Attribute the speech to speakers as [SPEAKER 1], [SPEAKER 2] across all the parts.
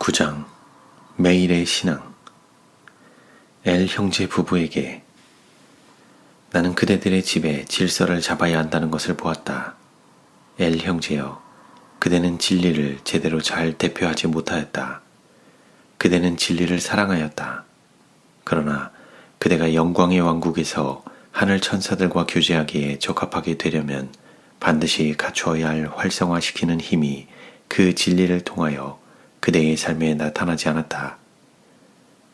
[SPEAKER 1] 9장 매일의 신앙. 엘 형제 부부에게 나는 그대들의 집에 질서를 잡아야 한다는 것을 보았다. 엘 형제여, 그대는 진리를 제대로 잘 대표하지 못하였다. 그대는 진리를 사랑하였다. 그러나 그대가 영광의 왕국에서 하늘 천사들과 교제하기에 적합하게 되려면 반드시 갖추어야 할 활성화시키는 힘이 그 진리를 통하여 그대의 삶에 나타나지 않았다.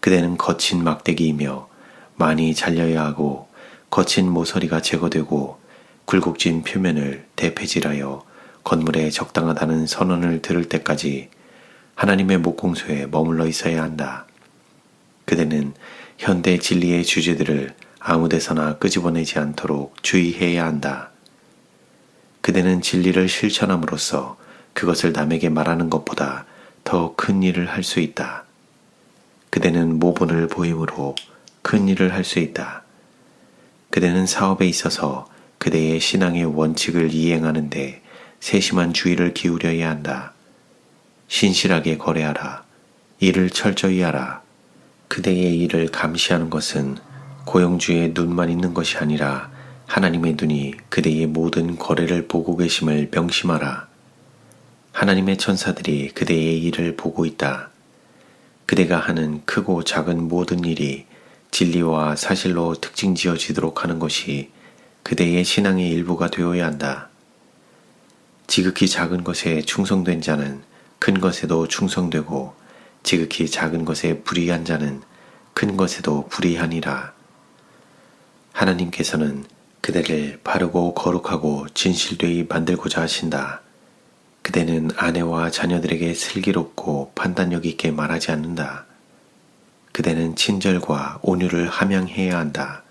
[SPEAKER 1] 그대는 거친 막대기이며 많이 잘려야 하고 거친 모서리가 제거되고 굴곡진 표면을 대패질하여 건물에 적당하다는 선언을 들을 때까지 하나님의 목공소에 머물러 있어야 한다. 그대는 현대 진리의 주제들을 아무데서나 끄집어내지 않도록 주의해야 한다. 그대는 진리를 실천함으로써 그것을 남에게 말하는 것보다 더 큰 일을 할 수 있다. 그대는 모본을 보임으로 큰 일을 할 수 있다. 그대는 사업에 있어서 그대의 신앙의 원칙을 이행하는데 세심한 주의를 기울여야 한다. 신실하게 거래하라. 일을 철저히 하라. 그대의 일을 감시하는 것은 고용주의 눈만 있는 것이 아니라 하나님의 눈이 그대의 모든 거래를 보고 계심을 명심하라. 하나님의 천사들이 그대의 일을 보고 있다. 그대가 하는 크고 작은 모든 일이 진리와 사실로 특징 지어지도록 하는 것이 그대의 신앙의 일부가 되어야 한다. 지극히 작은 것에 충성된 자는 큰 것에도 충성되고 지극히 작은 것에 불의한 자는 큰 것에도 불의하니라. 하나님께서는 그대를 바르고 거룩하고 진실되이 만들고자 하신다. 그대는 아내와 자녀들에게 슬기롭고 판단력 있게 말하지 않는다. 그대는 친절과 온유를 함양해야 한다.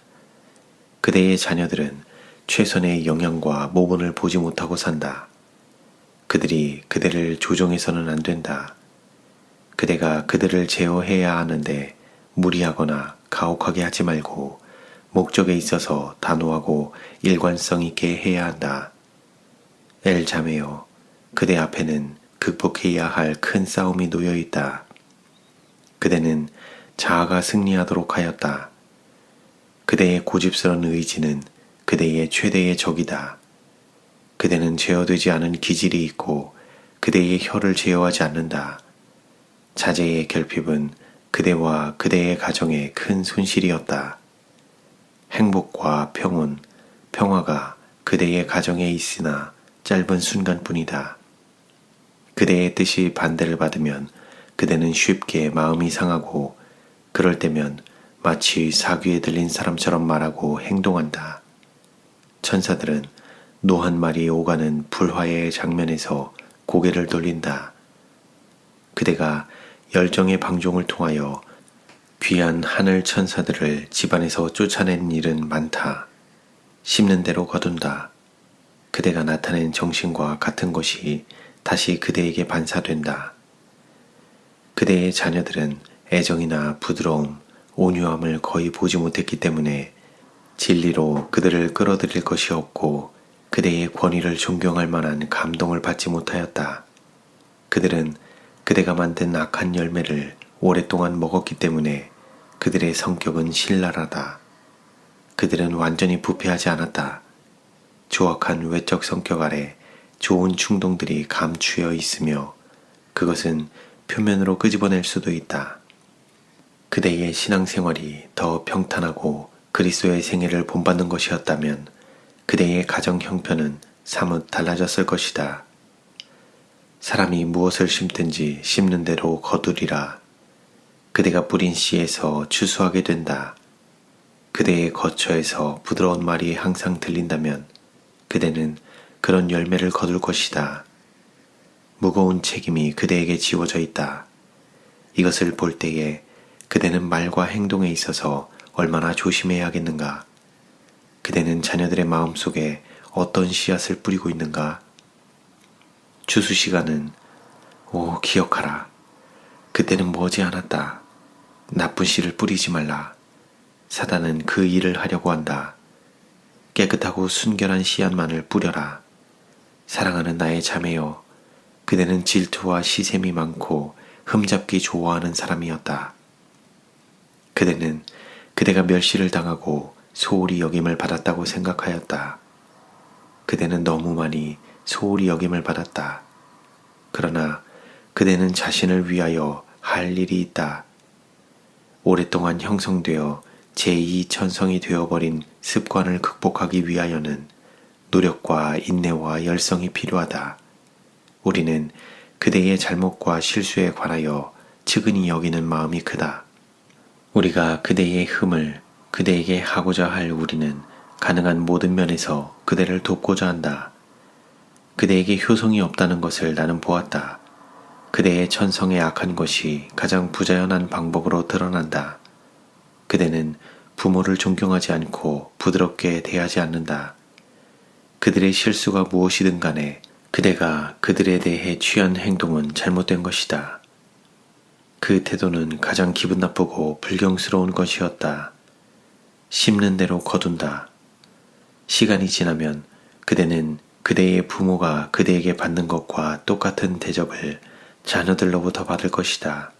[SPEAKER 1] 그대의 자녀들은 최선의 영양과 모본을 보지 못하고 산다. 그들이 그대를 조종해서는 안 된다. 그대가 그들을 제어해야 하는데 무리하거나 가혹하게 하지 말고 목적에 있어서 단호하고 일관성 있게 해야 한다. 엘 자매여, 그대 앞에는 극복해야 할 큰 싸움이 놓여 있다. 그대는 자아가 승리하도록 하였다. 그대의 고집스러운 의지는 그대의 최대의 적이다. 그대는 제어되지 않은 기질이 있고 그대의 혀를 제어하지 않는다. 자제의 결핍은 그대와 그대의 가정에 큰 손실이었다. 행복과 평온, 평화가 그대의 가정에 있으나 짧은 순간뿐이다. 그대의 뜻이 반대를 받으면 그대는 쉽게 마음이 상하고 그럴 때면 마치 사귀에 들린 사람처럼 말하고 행동한다. 천사들은 노 한 마리 오가는 불화의 장면에서 고개를 돌린다. 그대가 열정의 방종을 통하여 귀한 하늘 천사들을 집안에서 쫓아낸 일은 많다. 심는 대로 거둔다. 그대가 나타낸 정신과 같은 것이 다시 그대에게 반사된다. 그대의 자녀들은 애정이나 부드러움, 온유함을 거의 보지 못했기 때문에 진리로 그들을 끌어들일 것이 없고 그대의 권위를 존경할 만한 감동을 받지 못하였다. 그들은 그대가 만든 악한 열매를 오랫동안 먹었기 때문에 그들의 성격은 신랄하다. 그들은 완전히 부패하지 않았다. 조악한 외적 성격 아래 좋은 충동들이 감추어 있으며 그것은 표면으로 끄집어낼 수도 있다. 그대의 신앙생활이 더 평탄하고 그리스도의 생애를 본받는 것이었다면 그대의 가정 형편은 사뭇 달라졌을 것이다. 사람이 무엇을 심든지 심는 대로 거두리라. 그대가 뿌린 씨에서 추수하게 된다. 그대의 거처에서 부드러운 말이 항상 들린다면 그대는 그런 열매를 거둘 것이다. 무거운 책임이 그대에게 지워져 있다. 이것을 볼 때에 그대는 말과 행동에 있어서 얼마나 조심해야 하겠는가? 그대는 자녀들의 마음속에 어떤 씨앗을 뿌리고 있는가? 추수 시간은 기억하라. 그때는 머지않았다. 나쁜 씨를 뿌리지 말라. 사단은 그 일을 하려고 한다. 깨끗하고 순결한 씨앗만을 뿌려라. 사랑하는 나의 자매여, 그대는 질투와 시샘이 많고 흠잡기 좋아하는 사람이었다. 그대는 그대가 멸시를 당하고 소홀히 여김을 받았다고 생각하였다. 그대는 너무 많이 소홀히 여김을 받았다. 그러나 그대는 자신을 위하여 할 일이 있다. 오랫동안 형성되어 제2천성이 되어버린 습관을 극복하기 위하여는 노력과 인내와 열성이 필요하다. 우리는 그대의 잘못과 실수에 관하여 측은히 여기는 마음이 크다. 우리가 그대의 흠을 그대에게 하고자 할 우리는 가능한 모든 면에서 그대를 돕고자 한다. 그대에게 효성이 없다는 것을 나는 보았다. 그대의 천성에 악한 것이 가장 부자연한 방법으로 드러난다. 그대는 부모를 존경하지 않고 부드럽게 대하지 않는다. 그들의 실수가 무엇이든 간에 그대가 그들에 대해 취한 행동은 잘못된 것이다. 그 태도는 가장 기분 나쁘고 불경스러운 것이었다. 심는 대로 거둔다. 시간이 지나면 그대는 그대의 부모가 그대에게 받는 것과 똑같은 대접을 자녀들로부터 받을 것이다.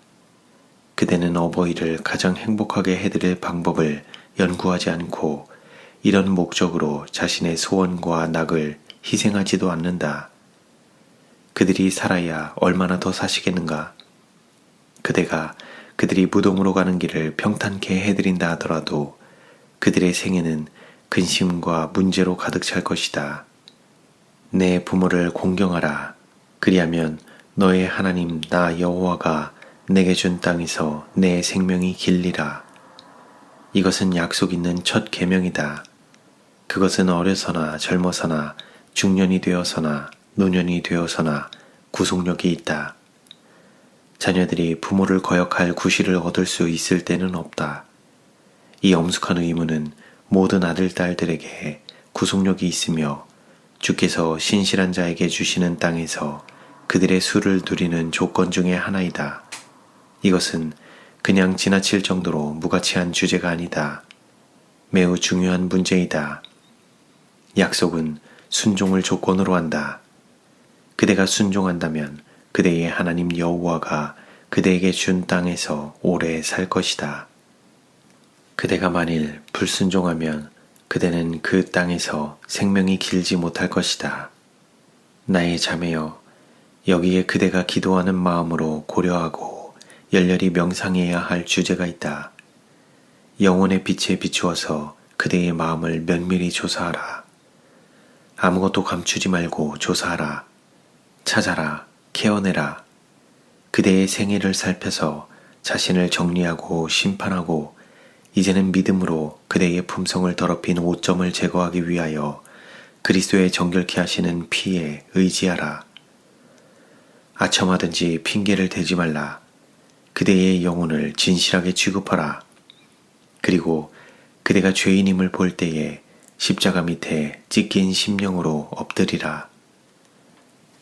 [SPEAKER 1] 그대는 어버이를 가장 행복하게 해드릴 방법을 연구하지 않고 이런 목적으로 자신의 소원과 낙을 희생하지도 않는다. 그들이 살아야 얼마나 더 사시겠는가? 그대가 그들이 무덤으로 가는 길을 평탄케 해드린다 하더라도 그들의 생애는 근심과 문제로 가득 찰 것이다. 내 부모를 공경하라. 그리하면 너의 하나님 나 여호와가 내게 준 땅에서 내 생명이 길리라. 이것은 약속 있는 첫 계명이다. 그것은 어려서나 젊어서나 중년이 되어서나 노년이 되어서나 구속력이 있다. 자녀들이 부모를 거역할 구실을 얻을 수 있을 때는 없다. 이 엄숙한 의무는 모든 아들, 딸들에게 구속력이 있으며 주께서 신실한 자에게 주시는 땅에서 그들의 수를 누리는 조건 중의 하나이다. 이것은 그냥 지나칠 정도로 무가치한 주제가 아니다. 매우 중요한 문제이다. 약속은 순종을 조건으로 한다. 그대가 순종한다면 그대의 하나님 여호와가 그대에게 준 땅에서 오래 살 것이다. 그대가 만일 불순종하면 그대는 그 땅에서 생명이 길지 못할 것이다. 나의 자매여, 여기에 그대가 기도하는 마음으로 고려하고 열렬히 명상해야 할 주제가 있다. 영혼의 빛에 비추어서 그대의 마음을 면밀히 조사하라. 아무것도 감추지 말고 조사하라. 찾아라. 캐어내라. 그대의 생애를 살펴서 자신을 정리하고 심판하고 이제는 믿음으로 그대의 품성을 더럽힌 오점을 제거하기 위하여 그리스도의 정결케 하시는 피에 의지하라. 아첨하든지 핑계를 대지 말라. 그대의 영혼을 진실하게 취급하라. 그리고 그대가 죄인임을 볼 때에 십자가 밑에 찢긴 심령으로 엎드리라.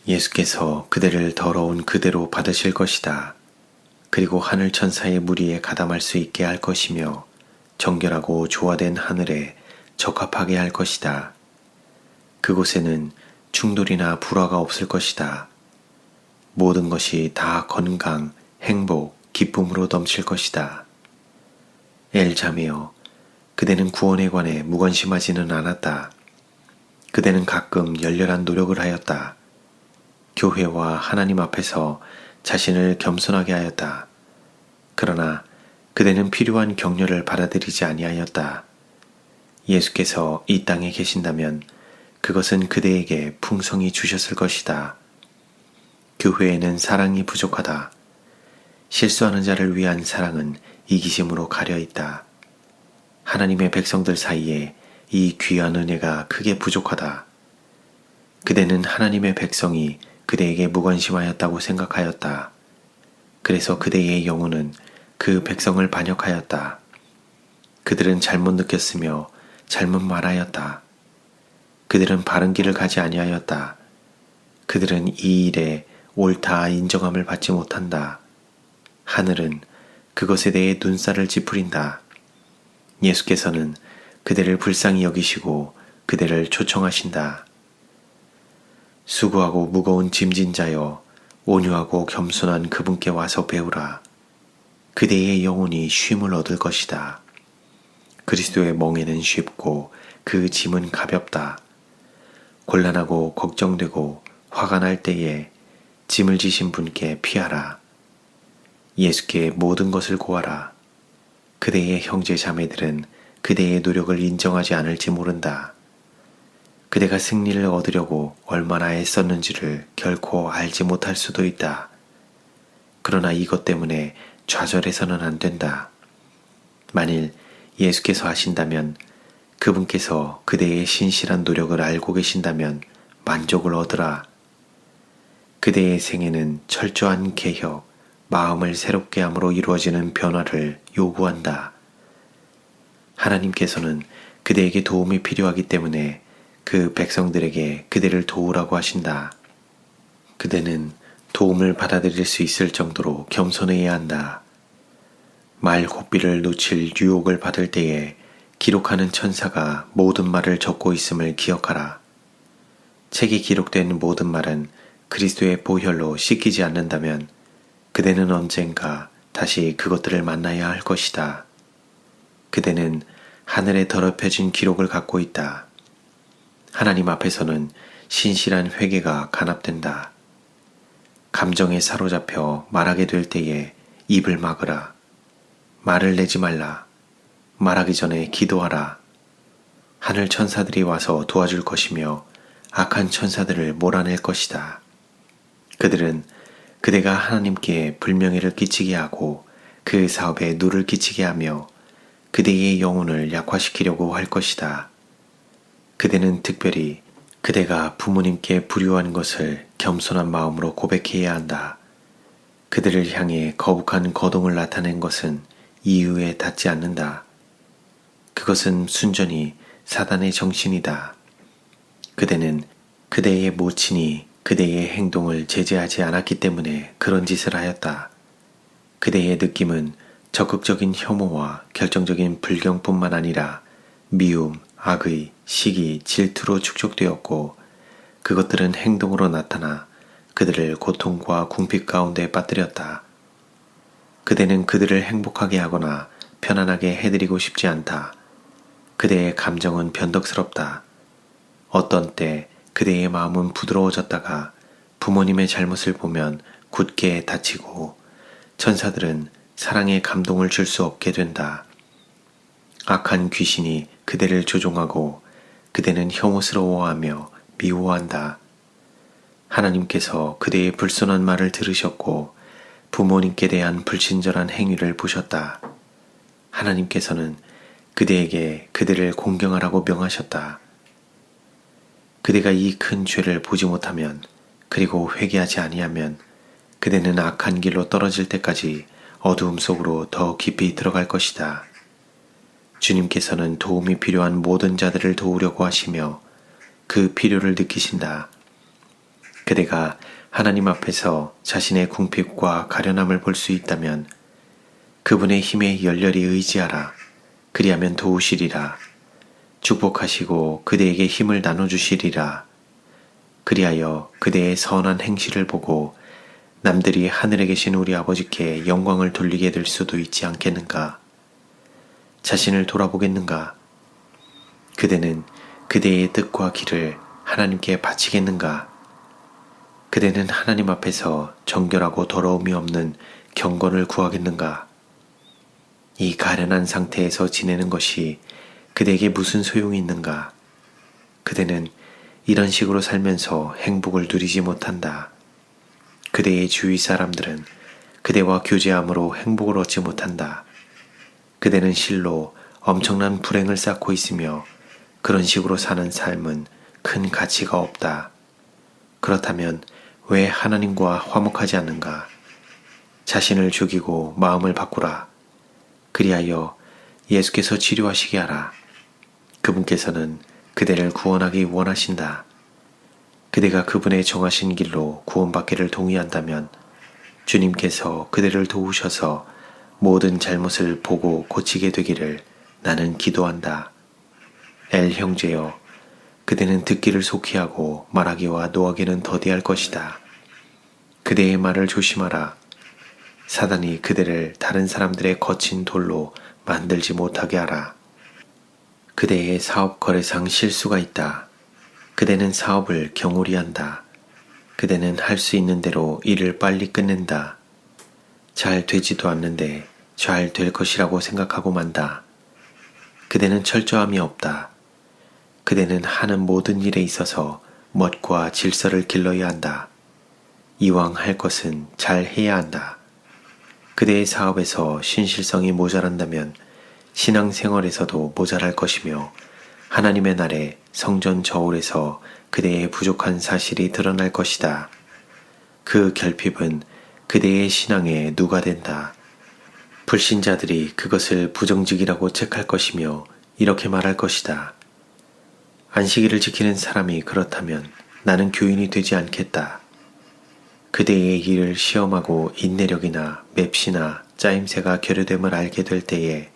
[SPEAKER 1] 예수께서 그대를 더러운 그대로 받으실 것이다. 그리고 하늘 천사의 무리에 가담할 수 있게 할 것이며 정결하고 조화된 하늘에 적합하게 할 것이다. 그곳에는 충돌이나 불화가 없을 것이다. 모든 것이 다 건강, 행복, 기쁨으로 넘칠 것이다. 엘자매여, 그대는 구원에 관해 무관심하지는 않았다. 그대는 가끔 열렬한 노력을 하였다. 교회와 하나님 앞에서 자신을 겸손하게 하였다. 그러나 그대는 필요한 격려를 받아들이지 아니하였다. 예수께서 이 땅에 계신다면 그것은 그대에게 풍성히 주셨을 것이다. 교회에는 사랑이 부족하다. 실수하는 자를 위한 사랑은 이기심으로 가려있다. 하나님의 백성들 사이에 이 귀한 은혜가 크게 부족하다. 그대는 하나님의 백성이 그대에게 무관심하였다고 생각하였다. 그래서 그대의 영혼은 그 백성을 반역하였다. 그들은 잘못 느꼈으며 잘못 말하였다. 그들은 바른 길을 가지 아니하였다. 그들은 이 일에 옳다 인정함을 받지 못한다. 하늘은 그것에 대해 눈살을 찌푸린다. 예수께서는 그대를 불쌍히 여기시고 그대를 초청하신다. 수고하고 무거운 짐진 자여, 온유하고 겸손한 그분께 와서 배우라. 그대의 영혼이 쉼을 얻을 것이다. 그리스도의 멍에는 쉽고 그 짐은 가볍다. 곤란하고 걱정되고 화가 날 때에 짐을 지신 분께 피하라. 예수께 모든 것을 고하라. 그대의 형제 자매들은 그대의 노력을 인정하지 않을지 모른다. 그대가 승리를 얻으려고 얼마나 애썼는지를 결코 알지 못할 수도 있다. 그러나 이것 때문에 좌절해서는 안 된다. 만일 예수께서 하신다면, 그분께서 그대의 신실한 노력을 알고 계신다면 만족을 얻으라. 그대의 생애는 철저한 개혁, 마음을 새롭게 함으로 이루어지는 변화를 요구한다. 하나님께서는 그대에게 도움이 필요하기 때문에 그 백성들에게 그대를 도우라고 하신다. 그대는 도움을 받아들일 수 있을 정도로 겸손해야 한다. 말 고삐를 놓칠 유혹을 받을 때에 기록하는 천사가 모든 말을 적고 있음을 기억하라. 책에 기록된 모든 말은 그리스도의 보혈로 씻기지 않는다면 그대는 언젠가 다시 그것들을 만나야 할 것이다. 그대는 하늘에 더럽혀진 기록을 갖고 있다. 하나님 앞에서는 신실한 회개가 간합된다. 감정에 사로잡혀 말하게 될 때에 입을 막으라. 말을 내지 말라. 말하기 전에 기도하라. 하늘 천사들이 와서 도와줄 것이며 악한 천사들을 몰아낼 것이다. 그들은 그대가 하나님께 불명예를 끼치게 하고 그 사업에 누를 끼치게 하며 그대의 영혼을 약화시키려고 할 것이다. 그대는 특별히 그대가 부모님께 불효한 것을 겸손한 마음으로 고백해야 한다. 그들을 향해 거북한 거동을 나타낸 것은 이유에 닿지 않는다. 그것은 순전히 사단의 정신이다. 그대는 그대의 모친이 그대의 행동을 제재하지 않았기 때문에 그런 짓을 하였다. 그대의 느낌은 적극적인 혐오와 결정적인 불경뿐만 아니라 미움, 악의, 시기, 질투로 축적되었고 그것들은 행동으로 나타나 그들을 고통과 궁핍 가운데 빠뜨렸다. 그대는 그들을 행복하게 하거나 편안하게 해드리고 싶지 않다. 그대의 감정은 변덕스럽다. 어떤 때 그대의 마음은 부드러워졌다가 부모님의 잘못을 보면 굳게 다치고 천사들은 사랑의 감동을 줄 수 없게 된다. 악한 귀신이 그대를 조종하고 그대는 혐오스러워하며 미워한다. 하나님께서 그대의 불손한 말을 들으셨고 부모님께 대한 불친절한 행위를 보셨다. 하나님께서는 그대에게 그대를 공경하라고 명하셨다. 그대가 이 큰 죄를 보지 못하면 그리고 회개하지 아니하면 그대는 악한 길로 떨어질 때까지 어두움 속으로 더 깊이 들어갈 것이다. 주님께서는 도움이 필요한 모든 자들을 도우려고 하시며 그 필요를 느끼신다. 그대가 하나님 앞에서 자신의 궁핍과 가련함을 볼 수 있다면 그분의 힘에 열렬히 의지하라. 그리하면 도우시리라. 축복하시고 그대에게 힘을 나눠주시리라. 그리하여 그대의 선한 행실을 보고 남들이 하늘에 계신 우리 아버지께 영광을 돌리게 될 수도 있지 않겠는가? 자신을 돌아보겠는가? 그대는 그대의 뜻과 길을 하나님께 바치겠는가? 그대는 하나님 앞에서 정결하고 더러움이 없는 경건을 구하겠는가? 이 가련한 상태에서 지내는 것이 그대에게 무슨 소용이 있는가? 그대는 이런 식으로 살면서 행복을 누리지 못한다. 그대의 주위 사람들은 그대와 교제함으로 행복을 얻지 못한다. 그대는 실로 엄청난 불행을 쌓고 있으며 그런 식으로 사는 삶은 큰 가치가 없다. 그렇다면 왜 하나님과 화목하지 않는가? 자신을 죽이고 마음을 바꾸라. 그리하여 예수께서 치료하시게 하라. 그분께서는 그대를 구원하기 원하신다. 그대가 그분의 정하신 길로 구원받기를 동의한다면 주님께서 그대를 도우셔서 모든 잘못을 보고 고치게 되기를 나는 기도한다. 엘 형제여, 그대는 듣기를 속히 하고 말하기와 노하기는 더디할 것이다. 그대의 말을 조심하라. 사단이 그대를 다른 사람들의 거친 돌로 만들지 못하게 하라. 그대의 사업 거래상 실수가 있다. 그대는 사업을 경홀히 한다. 그대는 할 수 있는 대로 일을 빨리 끝낸다. 잘 되지도 않는데 잘 될 것이라고 생각하고 만다. 그대는 철저함이 없다. 그대는 하는 모든 일에 있어서 멋과 질서를 길러야 한다. 이왕 할 것은 잘 해야 한다. 그대의 사업에서 신실성이 모자란다면 신앙생활에서도 모자랄 것이며 하나님의 날에 성전 저울에서 그대의 부족한 사실이 드러날 것이다. 그 결핍은 그대의 신앙에 누가 된다. 불신자들이 그것을 부정직이라고 책할 것이며 이렇게 말할 것이다. 안식일을 지키는 사람이 그렇다면 나는 교인이 되지 않겠다. 그대의 일을 시험하고 인내력이나 맵시나 짜임새가 결여됨을 알게 될 때에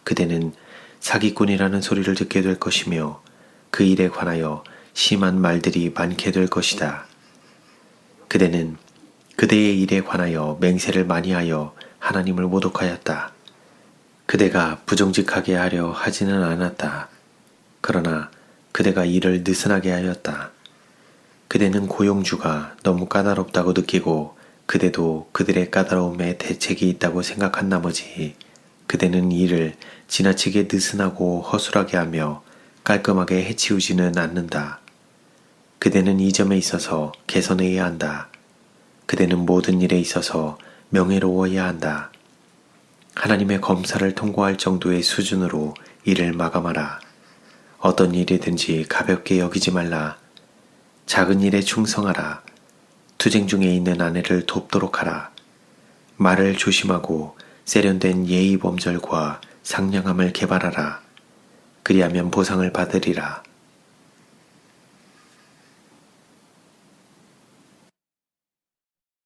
[SPEAKER 1] 그대는 사기꾼이라는 소리를 듣게 될 것이며 그 일에 관하여 심한 말들이 많게 될 것이다. 그대는 그대의 일에 관하여 맹세를 많이 하여 하나님을 모독하였다. 그대가 부정직하게 하려 하지는 않았다. 그러나 그대가 일을 느슨하게 하였다. 그대는 고용주가 너무 까다롭다고 느끼고 그대도 그들의 까다로움에 대책이 있다고 생각한 나머지 그대는 일을 지나치게 느슨하고 허술하게 하며 깔끔하게 해치우지는 않는다. 그대는 이 점에 있어서 개선해야 한다. 그대는 모든 일에 있어서 명예로워야 한다. 하나님의 검사를 통과할 정도의 수준으로 일을 마감하라. 어떤 일이든지 가볍게 여기지 말라. 작은 일에 충성하라. 투쟁 중에 있는 아내를 돕도록 하라. 말을 조심하고 세련된 예의 범절과 상냥함을 개발하라. 그리하면 보상을 받으리라.